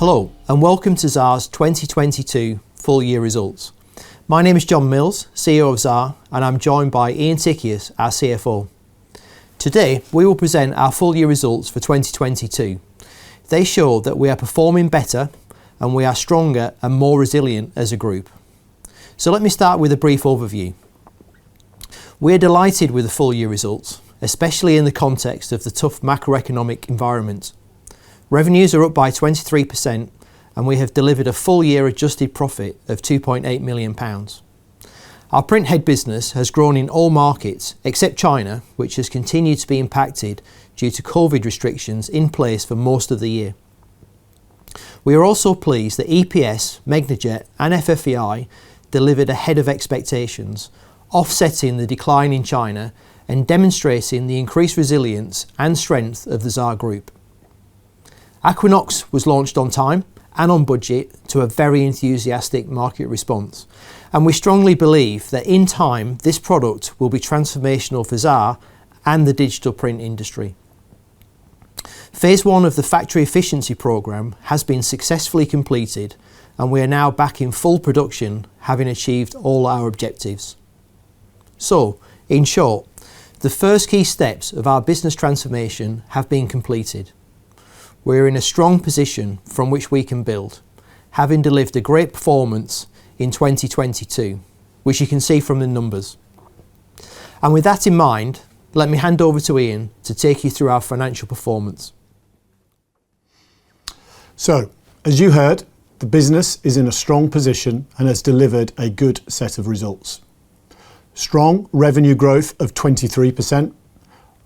Hello and welcome to Xaar's 2022 full year results. My name is John Mills, CEO of Xaar, and I'm joined by Ian Tichias, our CFO. Today we will present our full year results for 2022. They show that we are performing better and we are stronger and more resilient as a group. So let me start with a brief overview. We are delighted with the full year results, especially in the context of the tough macroeconomic environment. Revenues are up by 23% and we have delivered a full year adjusted profit of £2.8 million. Our printhead business has grown in all markets except China, which has continued to be impacted due to COVID restrictions in place for most of the year. We are also pleased that EPS, Megnajet and FFEI delivered ahead of expectations, offsetting the decline in China and demonstrating the increased resilience and strength of the Xaar Group. Aquinox was launched on time and on budget to a very enthusiastic market response, and we strongly believe that in time this product will be transformational for Xaar and the digital print industry. Phase 1 of the factory efficiency programme has been successfully completed and we are now back in full production, having achieved all our objectives. So, in short, the first key steps of our business transformation have been completed. We are in a strong position from which we can build, having delivered a great performance in 2022, which you can see from the numbers. And with that in mind, let me hand over to Ian to take you through our financial performance. So, as you heard, the business is in a strong position and has delivered a good set of results. Strong revenue growth of 23%,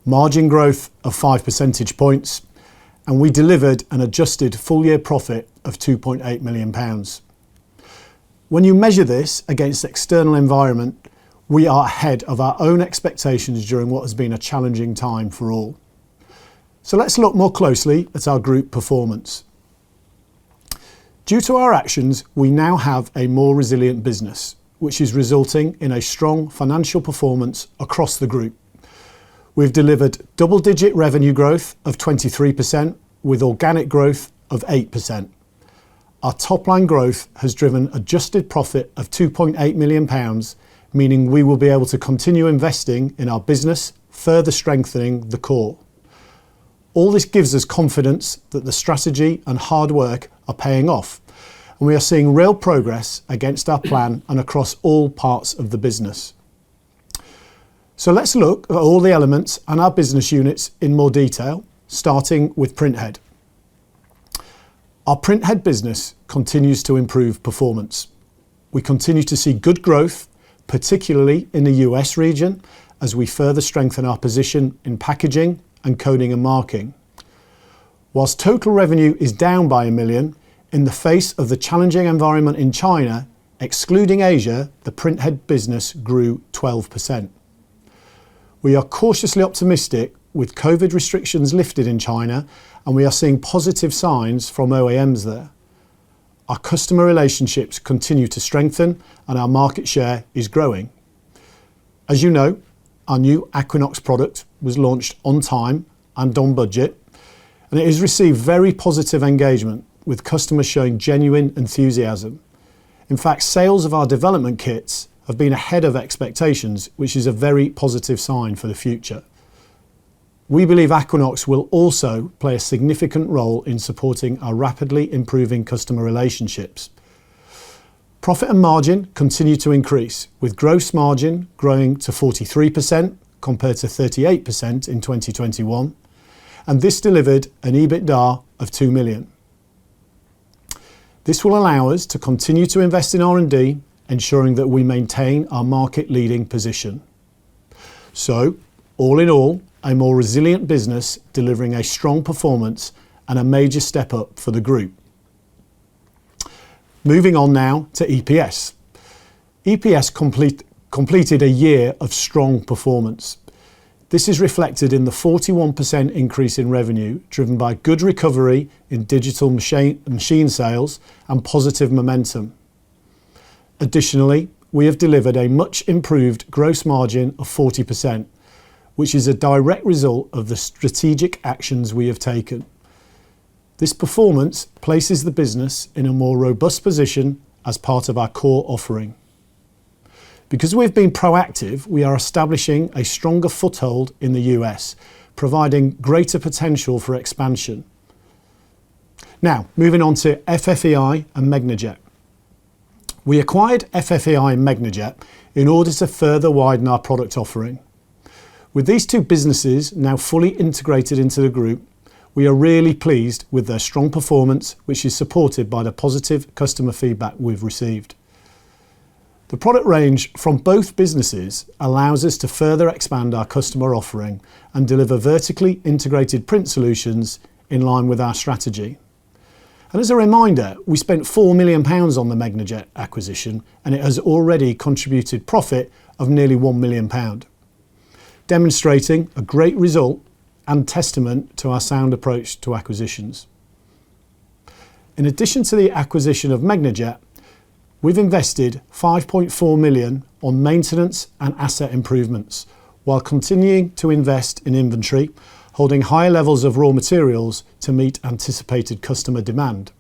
margin growth of 5 percentage points, and we delivered an adjusted full year profit of £2.8 million. When you measure this against the external environment, we are ahead of our own expectations during what has been a challenging time for all. So let's look more closely at our group performance. Due to our actions, we now have a more resilient business, which is resulting in a strong financial performance across the group. We've delivered double-digit revenue growth of 23% with organic growth of 8%. Our top-line growth has driven adjusted profit of £2.8 million, meaning we will be able to continue investing in our business, further strengthening the core. All this gives us confidence that the strategy and hard work are paying off, and we are seeing real progress against our plan and across all parts of the business. So let's look at all the elements and our business units in more detail, starting with Printhead. Our Printhead business continues to improve performance. We continue to see good growth, particularly in the US region, as we further strengthen our position in packaging and coding and marking. Whilst total revenue is down by £1 million, in the face of the challenging environment in China, excluding Asia, the Printhead business grew 12%. We are cautiously optimistic with COVID restrictions lifted in China, and we are seeing positive signs from OEMs there. Our customer relationships continue to strengthen and our market share is growing. As you know, our new Aquinox product was launched on time and on budget, and it has received very positive engagement with customers showing genuine enthusiasm. In fact, sales of our development kits have been ahead of expectations, which is a very positive sign for the future. We believe Aquinox will also play a significant role in supporting our rapidly improving customer relationships. Profit and margin continue to increase, with gross margin growing to 43% compared to 38% in 2021, and this delivered an EBITDA of £2 million. This will allow us to continue to invest in R&D, ensuring that we maintain our market-leading position. So, all in all, a more resilient business delivering a strong performance and a major step up for the group. Moving on now to EPS. EPS completed a year of strong performance. This is reflected in the 41% increase in revenue, driven by good recovery in digital machine sales and positive momentum. Additionally, we have delivered a much improved gross margin of 40%, which is a direct result of the strategic actions we have taken. This performance places the business in a more robust position as part of our core offering. Because we've been proactive, we are establishing a stronger foothold in the US, providing greater potential for expansion. Now, moving on to FFEI and Megnajet. We acquired FFEI and Megnajet in order to further widen our product offering. With these two businesses now fully integrated into the group, we are really pleased with their strong performance, which is supported by the positive customer feedback we've received. The product range from both businesses allows us to further expand our customer offering and deliver vertically integrated print solutions in line with our strategy. And as a reminder, we spent £4 million on the Megnajet acquisition, and it has already contributed profit of nearly £1 million, demonstrating a great result and testament to our sound approach to acquisitions. In addition to the acquisition of Megnajet, we've invested £5.4 million on maintenance and asset improvements, while continuing to invest in inventory, holding higher levels of raw materials to meet anticipated customer demand.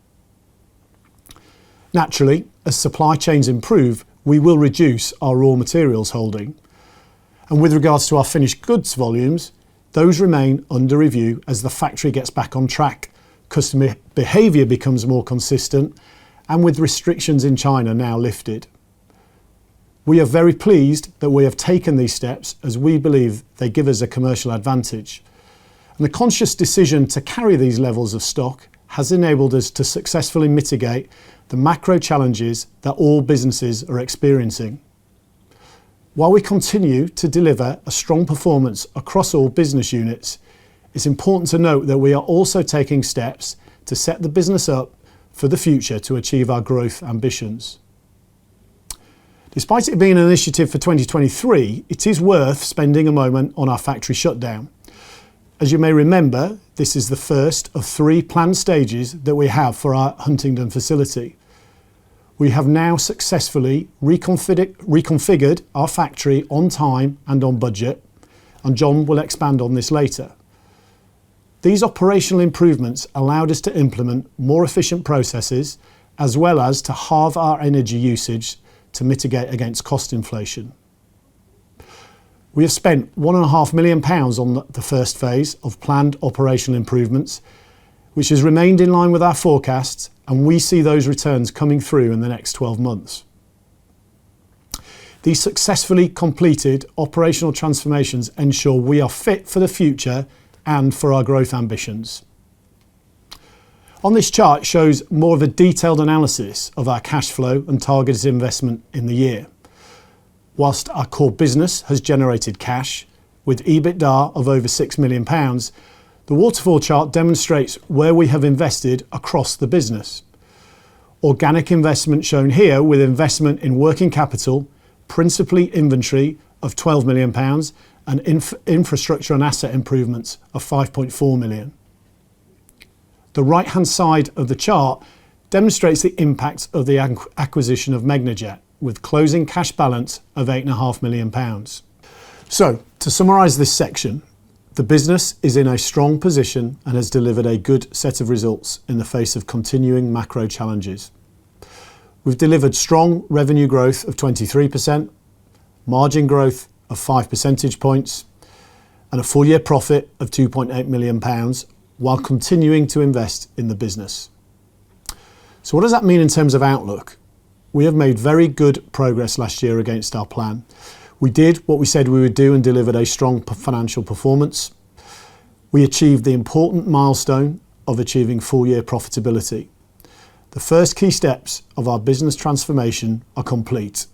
Naturally, as supply chains improve, we will reduce our raw materials holding. And with regards to our finished goods volumes, those remain under review as the factory gets back on track, customer behaviour becomes more consistent, and with restrictions in China now lifted. We are very pleased that we have taken these steps as we believe they give us a commercial advantage. And the conscious decision to carry these levels of stock has enabled us to successfully mitigate the macro challenges that all businesses are experiencing. While we continue to deliver a strong performance across all business units, it's important to note that we are also taking steps to set the business up for the future to achieve our growth ambitions. Despite it being an initiative for 2023, it is worth spending a moment on our factory shutdown. As you may remember, this is the first of 3 planned stages that we have for our Huntingdon facility. We have now successfully reconfigured our factory on time and on budget, and John will expand on this later. These operational improvements allowed us to implement more efficient processes, as well as to halve our energy usage to mitigate against cost inflation. We have spent £1.5 million on the first phase of planned operational improvements, which has remained in line with our forecasts, and we see those returns coming through in the next 12 months. These successfully completed operational transformations ensure we are fit for the future and for our growth ambitions. On this chart shows more of a detailed analysis of our cash flow and targeted investment in the year. Whilst our core business has generated cash, with EBITDA of over £6 million, the waterfall chart demonstrates where we have invested across the business. Organic investment shown here with investment in working capital, principally inventory of £12 million, and infrastructure and asset improvements of £5.4 million. The right-hand side of the chart demonstrates the impact of the acquisition of Megnajet, with closing cash balance of £8.5 million. So, to summarise this section, the business is in a strong position and has delivered a good set of results in the face of continuing macro challenges. We've delivered strong revenue growth of 23%, margin growth of 5 percentage points, and a full year profit of £2.8 million, while continuing to invest in the business. So what does that mean in terms of outlook? We have made very good progress last year against our plan. We did what we said we would do and delivered a strong financial performance. We achieved the important milestone of achieving full year profitability. The first key steps of our business transformation are complete.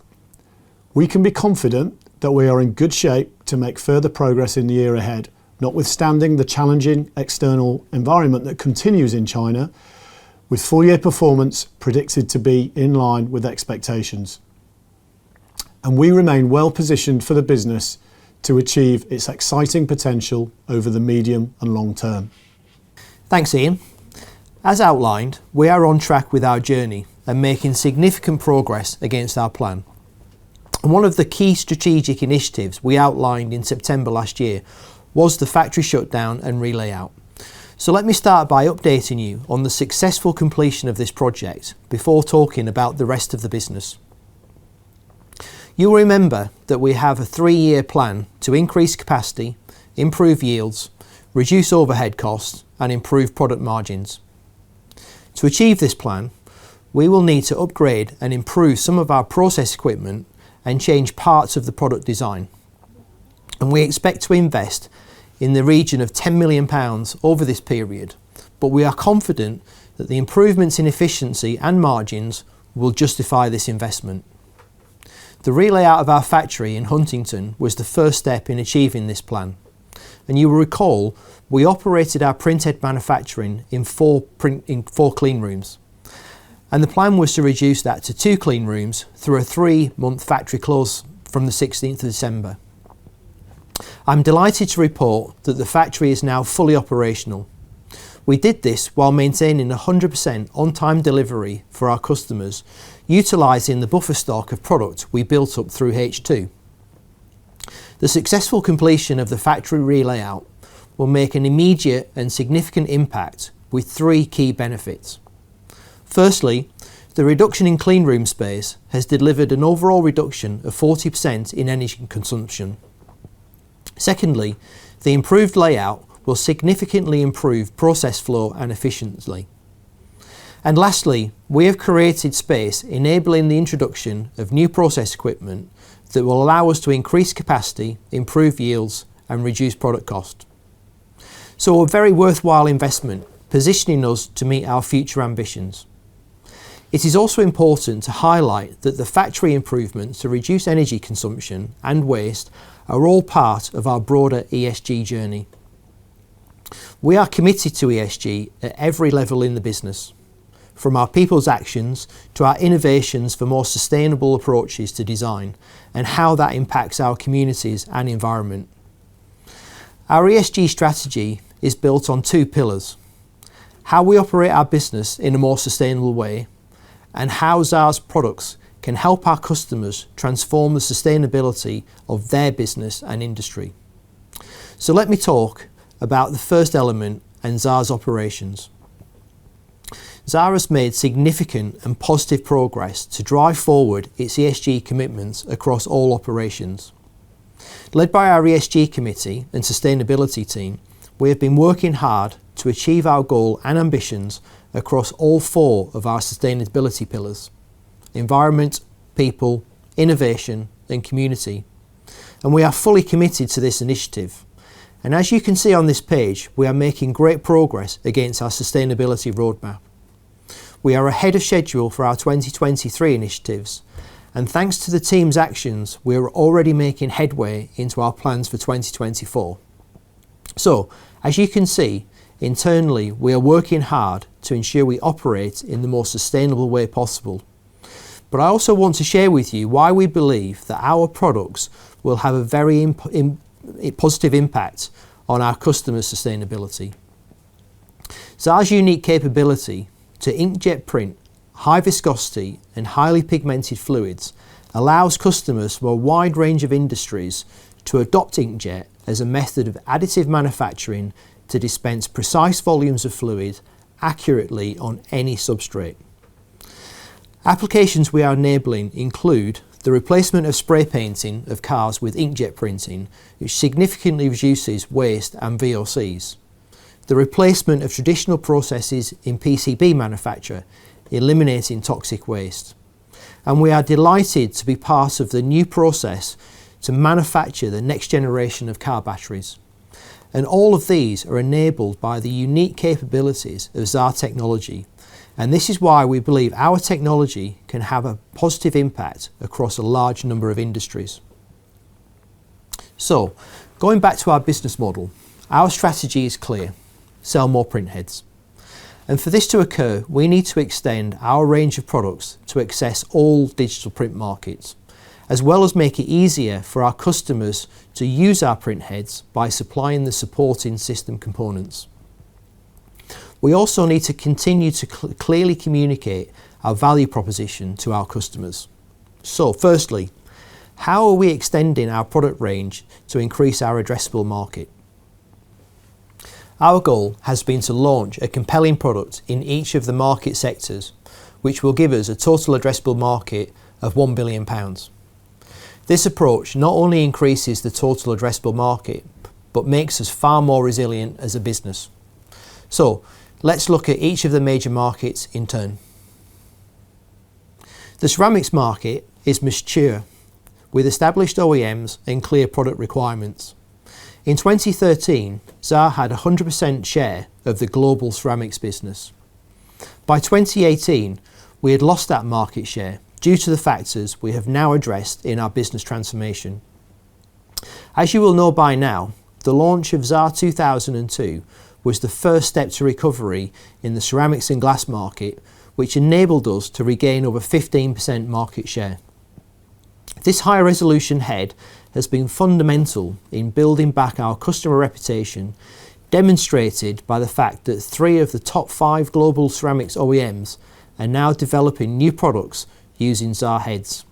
We can be confident that we are in good shape to make further progress in the year ahead, notwithstanding the challenging external environment that continues in China, with full year performance predicted to be in line with expectations. And we remain well positioned for the business to achieve its exciting potential over the medium and long term. Thanks, Ian. As outlined, we are on track with our journey and making significant progress against our plan. And one of the key strategic initiatives we outlined in September last year was the factory shutdown and relayout. So let me start by updating you on the successful completion of this project before talking about the rest of the business. You'll remember that we have a 3-year plan to increase capacity, improve yields, reduce overhead costs and improve product margins. To achieve this plan, we will need to upgrade and improve some of our process equipment and change parts of the product design. And we expect to invest in the region of £10 million over this period, but we are confident that the improvements in efficiency and margins will justify this investment. The re-layout of our factory in Huntington was the first step in achieving this plan. And you will recall we operated our printhead manufacturing in four clean rooms. And the plan was to reduce that to 2 clean rooms through a 3-month factory close from the 16th of December. I'm delighted to report that the factory is now fully operational. We did this while maintaining 100% on-time delivery for our customers, utilising the buffer stock of product we built up through H2. The successful completion of the factory re-layout will make an immediate and significant impact with 3 key benefits. Firstly, the reduction in clean room space has delivered an overall reduction of 40% in energy consumption. Secondly, the improved layout will significantly improve process flow and efficiency. And lastly, we have created space enabling the introduction of new process equipment that will allow us to increase capacity, improve yields and reduce product cost. So a very worthwhile investment, positioning us to meet our future ambitions. It is also important to highlight that the factory improvements to reduce energy consumption and waste are all part of our broader ESG journey. We are committed to ESG at every level in the business, from our people's actions to our innovations for more sustainable approaches to design and how that impacts our communities and environment. Our ESG strategy is built on 2 pillars: how we operate our business in a more sustainable way, and how Xaar's products can help our customers transform the sustainability of their business and industry. So let me talk about the first element and Xaar's operations. Xaar has made significant and positive progress to drive forward its ESG commitments across all operations. Led by our ESG committee and sustainability team, we have been working hard to achieve our goal and ambitions across all 4 of our sustainability pillars: environment, people, innovation and community. And we are fully committed to this initiative. And as you can see on this page, we are making great progress against our sustainability roadmap. We are ahead of schedule for our 2023 initiatives, and thanks to the team's actions, we are already making headway into our plans for 2024. So, as you can see, internally we are working hard to ensure we operate in the most sustainable way possible. But I also want to share with you why we believe that our products will have a very positive impact on our customers' sustainability. Xaar's unique capability to inkjet print high viscosity and highly pigmented fluids allows customers from a wide range of industries to adopt inkjet as a method of additive manufacturing to dispense precise volumes of fluid accurately on any substrate. Applications we are enabling include the replacement of spray painting of cars with inkjet printing, which significantly reduces waste and VOCs. The replacement of traditional processes in PCB manufacture, eliminating toxic waste. And we are delighted to be part of the new process to manufacture the next generation of car batteries. And all of these are enabled by the unique capabilities of Xaar technology. And this is why we believe our technology can have a positive impact across a large number of industries. So, going back to our business model, our strategy is clear: sell more printheads. And for this to occur, we need to extend our range of products to access all digital print markets, as well as make it easier for our customers to use our printheads by supplying the supporting system components. We also need to continue to clearly communicate our value proposition to our customers. So firstly, how are we extending our product range to increase our addressable market? Our goal has been to launch a compelling product in each of the market sectors, which will give us a total addressable market of £1 billion. This approach not only increases the total addressable market, but makes us far more resilient as a business. So, let's look at each of the major markets in turn. The ceramics market is mature, with established OEMs and clear product requirements. In 2013, Xaar had a 100% share of the global ceramics business. By 2018, we had lost that market share due to the factors we have now addressed in our business transformation. As you will know by now, the launch of Xaar 2002 was the first step to recovery in the ceramics and glass market, which enabled us to regain over 15% market share. This high resolution head has been fundamental in building back our customer reputation, demonstrated by the fact that 3 of the top 5 global ceramics OEMs are now developing new products using Xaar heads.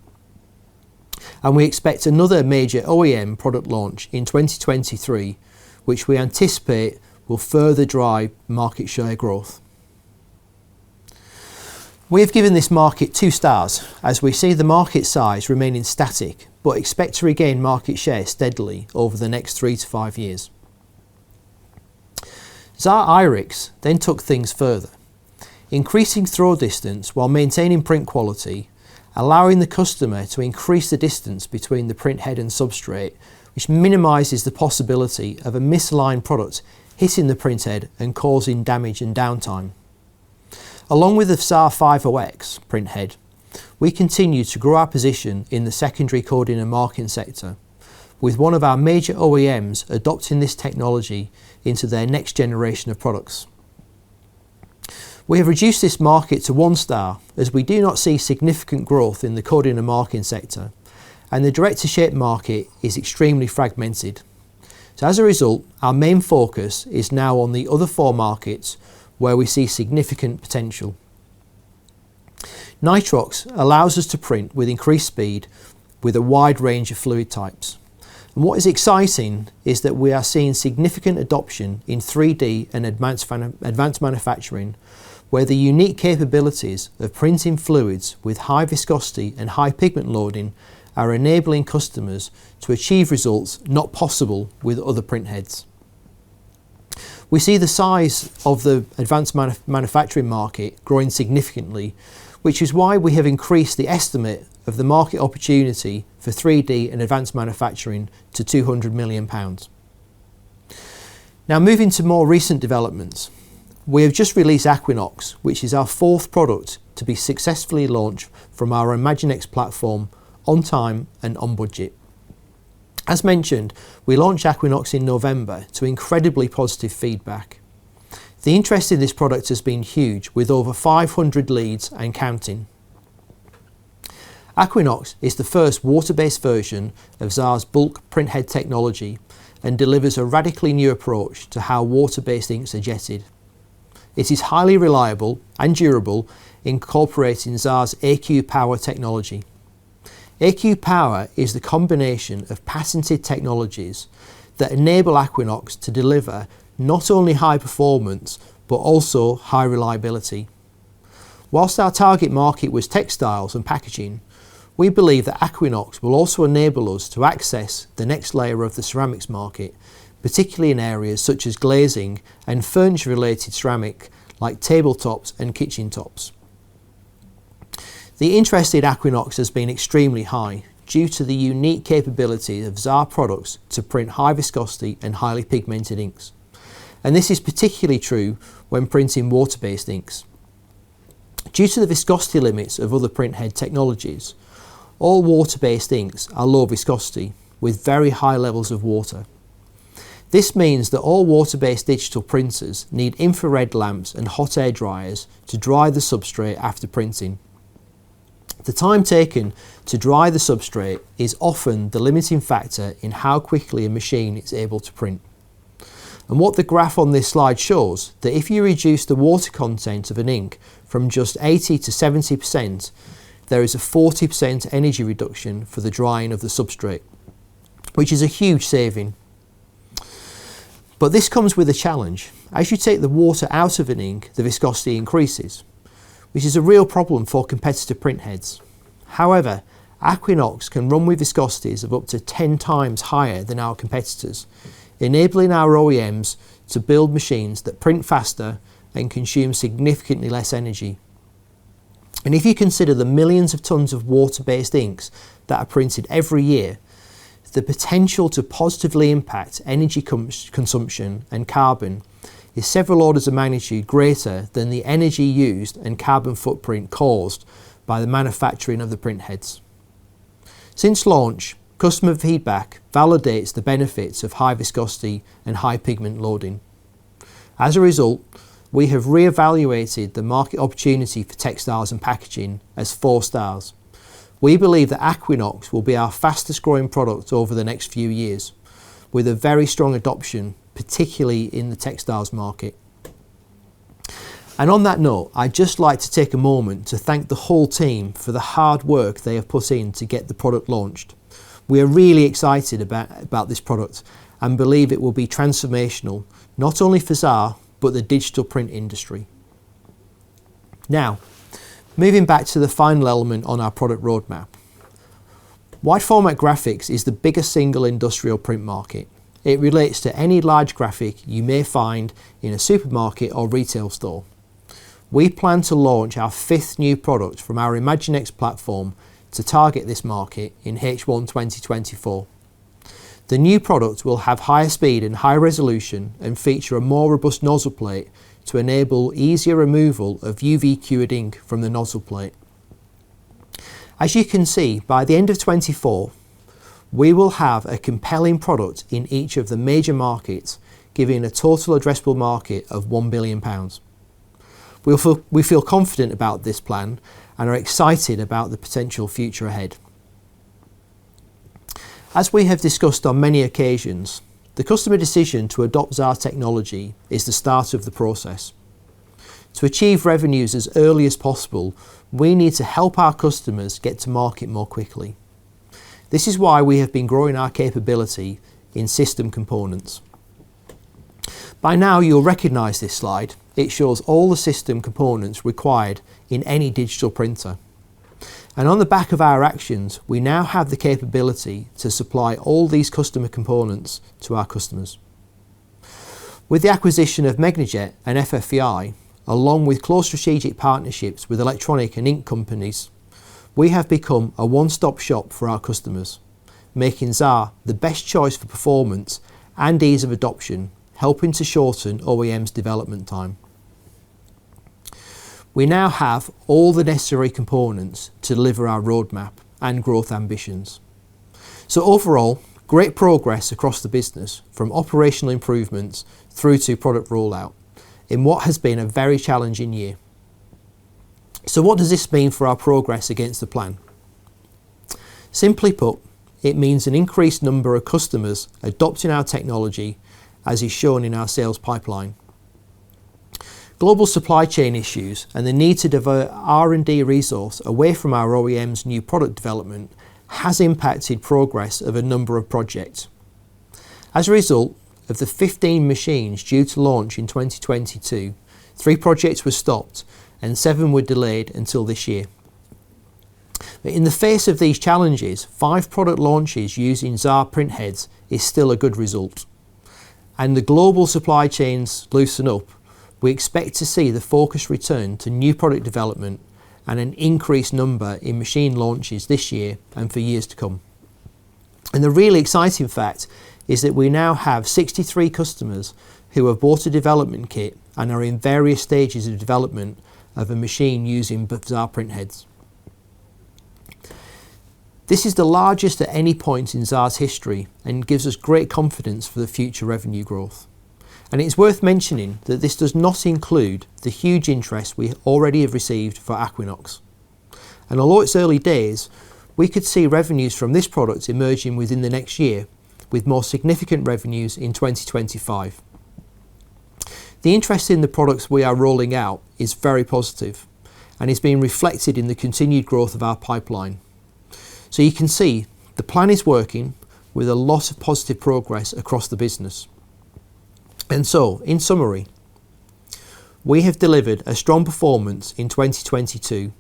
And we expect another major OEM product launch in 2023, which we anticipate will further drive market share growth. We have given this market 2 stars, as we see the market size remaining static, but expect to regain market share steadily over the next 3 to 5 years. Xaar Irix then took things further, increasing throw distance while maintaining print quality, allowing the customer to increase the distance between the print head and substrate, which minimises the possibility of a misaligned product hitting the print head and causing damage and downtime. Along with the Xaar 50X print head, we continue to grow our position in the secondary coding and marking sector, with one of our major OEMs adopting this technology into their next generation of products. We have reduced this market to 1 star, as we do not see significant growth in the coding and marking sector, and the direct-to-shape market is extremely fragmented. So as a result, our main focus is now on the other 4 markets where we see significant potential. Nitrox allows us to print with increased speed with a wide range of fluid types. And what is exciting is that we are seeing significant adoption in 3D and advanced manufacturing, where the unique capabilities of printing fluids with high viscosity and high pigment loading are enabling customers to achieve results not possible with other print heads. We see the size of the advanced manufacturing market growing significantly, which is why we have increased the estimate of the market opportunity for 3D and advanced manufacturing to £200 million. Now, moving to more recent developments, we have just released Aquinox, which is our 4th product to be successfully launched from our Imaginext platform on time and on budget. As mentioned, we launched Aquinox in November to incredibly positive feedback. The interest in this product has been huge, with over 500 leads and counting. Aquinox is the first water-based version of Xaar's bulk printhead technology and delivers a radically new approach to how water-based inks are jetted. It is highly reliable and durable, incorporating Xaar's AQ Power technology. AQ Power is the combination of patented technologies that enable Aquinox to deliver not only high performance, but also high reliability. Whilst our target market was textiles and packaging, we believe that Aquinox will also enable us to access the next layer of the ceramics market, particularly in areas such as glazing and furniture-related ceramic like tabletops and kitchen tops. The interest in Aquinox has been extremely high due to the unique capability of Xaar products to print high viscosity and highly pigmented inks. And this is particularly true when printing water-based inks. Due to the viscosity limits of other printhead technologies, all water-based inks are low viscosity with very high levels of water. This means that all water-based digital printers need infrared lamps and hot air dryers to dry the substrate after printing. The time taken to dry the substrate is often the limiting factor in how quickly a machine is able to print. And what the graph on this slide shows, that if you reduce the water content of an ink from just 80 to 70%, there is a 40% energy reduction for the drying of the substrate, which is a huge saving. But this comes with a challenge. As you take the water out of an ink, the viscosity increases, which is a real problem for competitor printheads. However, Aquinox can run with viscosities of up to 10 times higher than our competitors, enabling our OEMs to build machines that print faster and consume significantly less energy. And if you consider the millions of tons of water-based inks that are printed every year, the potential to positively impact energy consumption and carbon is several orders of magnitude greater than the energy used and carbon footprint caused by the manufacturing of the printheads. Since launch, customer feedback validates the benefits of high viscosity and high pigment loading. As a result, we have re-evaluated the market opportunity for textiles and packaging as 4 stars. We believe that Aquinox will be our fastest growing product over the next few years, with a very strong adoption, particularly in the textiles market. And on that note, I'd just like to take a moment to thank the whole team for the hard work they have put in to get the product launched. We are really excited about this product and believe it will be transformational, not only for Xaar, but the digital print industry. Now, moving back to the final element on our product roadmap. Wide format graphics is the biggest single industrial print market. It relates to any large graphic you may find in a supermarket or retail store. We plan to launch our 5th new product from our ImagineX platform to target this market in H1 2024. The new product will have higher speed and higher resolution and feature a more robust nozzle plate to enable easier removal of UV cured ink from the nozzle plate. As you can see, by the end of 2024, we will have a compelling product in each of the major markets, giving a total addressable market of £1 billion. We feel confident about this plan and are excited about the potential future ahead. As we have discussed on many occasions, the customer decision to adopt Xaar technology is the start of the process. To achieve revenues as early as possible, we need to help our customers get to market more quickly. This is why we have been growing our capability in system components. By now you'll recognise this slide. It shows all the system components required in any digital printer. And on the back of our actions, we now have the capability to supply all these customer components to our customers. With the acquisition of Megnajet and FFEI, along with close strategic partnerships with electronic and ink companies, we have become a one-stop shop for our customers, making Xaar the best choice for performance and ease of adoption, helping to shorten OEM's development time. We now have all the necessary components to deliver our roadmap and growth ambitions. So overall, great progress across the business, from operational improvements through to product rollout, in what has been a very challenging year. So what does this mean for our progress against the plan? Simply put, it means an increased number of customers adopting our technology, as is shown in our sales pipeline. Global supply chain issues and the need to divert R&D resource away from our OEM's new product development has impacted progress of a number of projects. As a result of the 15 machines due to launch in 2022, 3 projects were stopped and 7 were delayed until this year. But in the face of these challenges, 5 product launches using Xaar printheads is still a good result. And the global supply chains loosen up, we expect to see the focus return to new product development and an increased number in machine launches this year and for years to come. And the really exciting fact is that we now have 63 customers who have bought a development kit and are in various stages of development of a machine using Xaar printheads. This is the largest at any point in Xaar's history and gives us great confidence for the future revenue growth. And it's worth mentioning that this does not include the huge interest we already have received for Aquinox. And although it's early days, we could see revenues from this product emerging within the next year, with more significant revenues in 2025. The interest in the products we are rolling out is very positive and is being reflected in the continued growth of our pipeline. So you can see the plan is working with a lot of positive progress across the business. And so, in summary, we have delivered a strong performance in 2022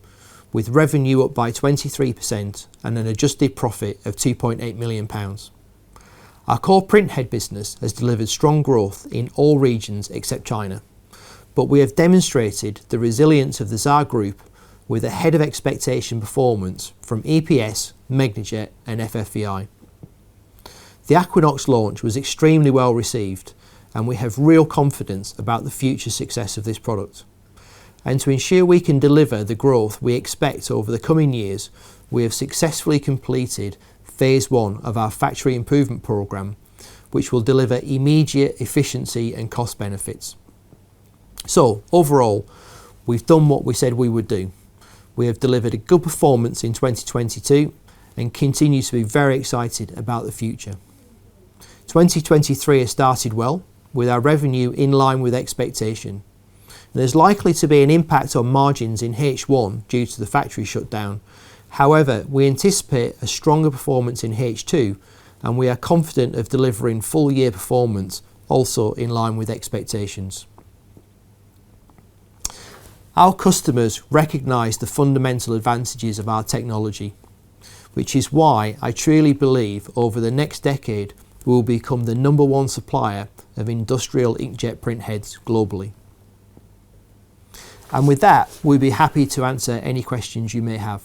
with revenue up by 23% and an adjusted profit of £2.8 million. Our core printhead business has delivered strong growth in all regions except China, but we have demonstrated the resilience of the Xaar Group with ahead of expectation performance from EPS, Megnajet and FFVI. The Aquinox launch was extremely well received, and we have real confidence about the future success of this product. And to ensure we can deliver the growth we expect over the coming years, we have successfully completed phase 1 of our factory improvement programme, which will deliver immediate efficiency and cost benefits. So overall, we've done what we said we would do. We have delivered a good performance in 2022 and continue to be very excited about the future. 2023 has started well, with our revenue in line with expectation. There's likely to be an impact on margins in H1 due to the factory shutdown. However, we anticipate a stronger performance in H2, and we are confident of delivering full year performance also in line with expectations. Our customers recognise the fundamental advantages of our technology, which is why I truly believe over the next decade we will become the #1 supplier of industrial inkjet printheads globally. And with that, we'll be happy to answer any questions you may have.